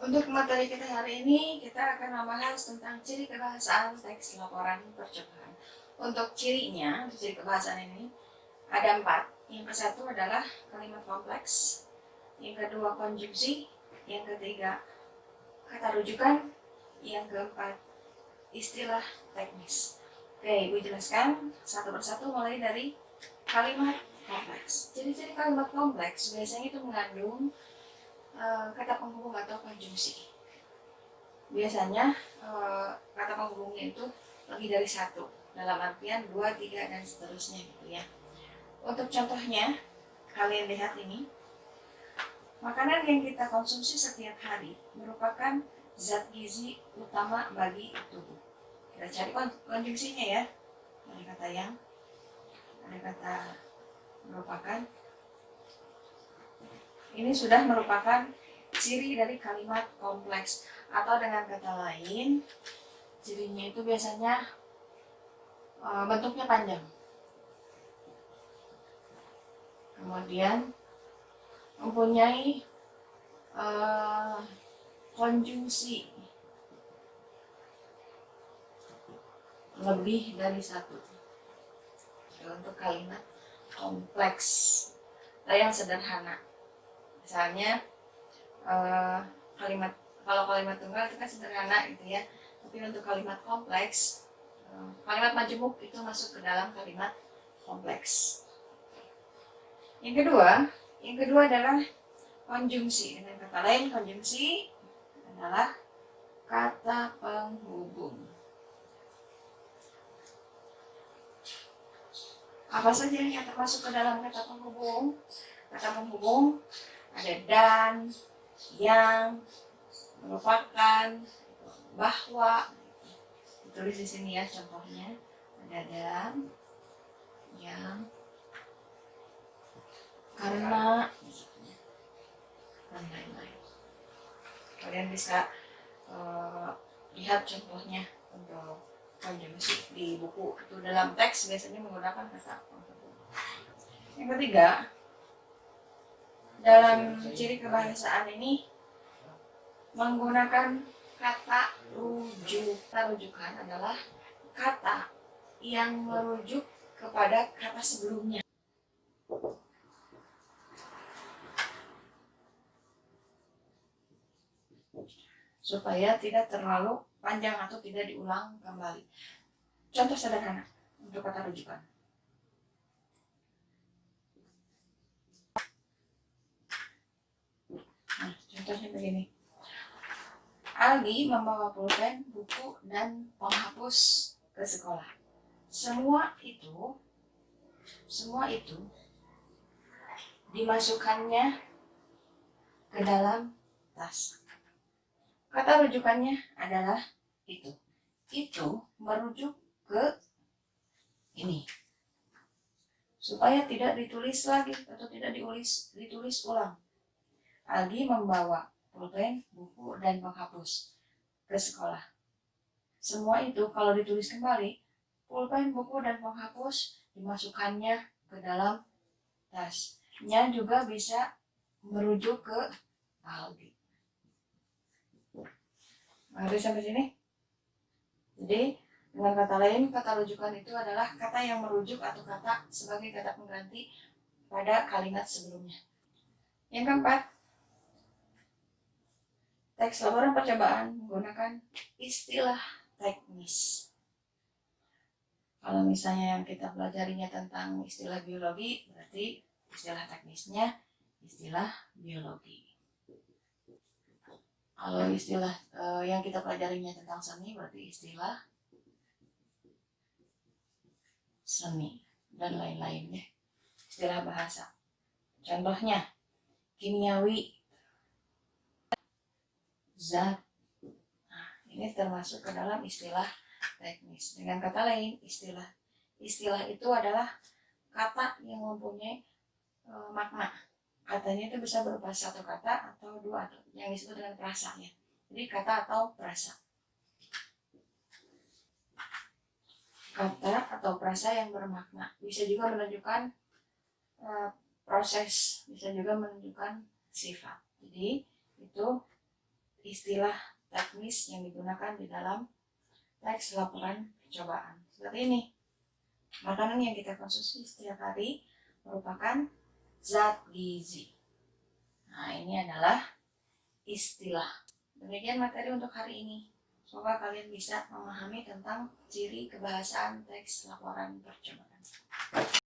Untuk materi kita hari ini, kita akan membahas tentang ciri kebahasaan teks laporan percobaan. Untuk cirinya, ciri kebahasaan ini ada 4. Yang ke-1 adalah kalimat kompleks, yang kedua konjungsi, yang ketiga kata rujukan, yang keempat istilah teknis. Oke, Ibu jelaskan satu persatu mulai dari kalimat kompleks. Ciri-ciri kalimat kompleks biasanya itu mengandung kata penghubung atau konjungsi. Biasanya kata penghubungnya itu lebih dari 1, dalam artian 2, 3, dan seterusnya gitu ya. Untuk contohnya, kalian lihat ini. Makanan yang kita konsumsi setiap hari merupakan zat gizi utama bagi tubuh. Kita cari konjungsinya ya. Ada kata yang, ada kata merupakan. Ini sudah merupakan ciri dari kalimat kompleks, atau dengan kata lain, cirinya itu biasanya bentuknya panjang. Kemudian mempunyai konjungsi lebih dari 1. Untuk kalimat kompleks yang sederhana, misalnya kalau kalimat tunggal itu kan sederhana gitu ya, tapi untuk kalimat kompleks, kalimat majemuk itu masuk ke dalam kalimat kompleks. Yang kedua adalah konjungsi. Dengan kata lain, konjungsi adalah kata penghubung. Apa saja yang termasuk ke dalam kata penghubung? Kata penghubung ada dan, yang, merupakan, bahwa. Ditulis di sini ya contohnya. Ada dan, yang, karena, dan lain-lain. Kalian bisa lihat contohnya untuk konjungsi di buku itu. Dalam teks biasanya menggunakan kata penghubung. Yang ketiga, dalam ciri kebahasaan ini menggunakan kata rujuk. Kata rujukan adalah kata yang merujuk kepada kata sebelumnya. Supaya tidak terlalu panjang atau tidak diulang kembali. Contoh sederhana untuk kata rujukan. Nah, contohnya begini. Aldi membawa pulpen, buku, dan penghapus ke sekolah. Semua itu dimasukkannya ke dalam tas. Kata rujukannya adalah itu. Itu merujuk ke ini. Supaya tidak ditulis lagi atau tidak ditulis ulang. Aldi membawa pulpen, buku, dan penghapus ke sekolah. Semua itu kalau ditulis kembali, pulpen, buku, dan penghapus dimasukkannya ke dalam tas. Nya juga bisa merujuk ke Aldi. Mengerti sampai sini? Jadi dengan kata lain, kata rujukan itu adalah kata yang merujuk atau kata sebagai kata pengganti pada kalimat sebelumnya. Yang keempat, teks laporan percobaan menggunakan istilah teknis. Kalau misalnya yang kita pelajarinya tentang istilah biologi, berarti istilah teknisnya istilah biologi. Kalau istilah yang kita pelajarinya tentang seni, berarti istilah seni dan lain-lainnya. Istilah bahasa. Contohnya, kimiawi, zat. Nah, ini termasuk ke dalam istilah teknis. Dengan kata lain, istilah itu adalah kata yang mempunyai makna. Katanya itu bisa berupa satu kata atau dua, atau yang disebut dengan prasanya. Jadi kata atau prasa. Kata atau prasa yang bermakna bisa juga menunjukkan proses, bisa juga menunjukkan sifat. Jadi itu istilah teknis yang digunakan di dalam teks laporan percobaan. Seperti ini. Makanan yang kita konsumsi setiap hari merupakan zat gizi. Nah, ini adalah istilah. Demikian materi untuk hari ini. Semoga kalian bisa memahami tentang ciri kebahasaan teks laporan percobaan.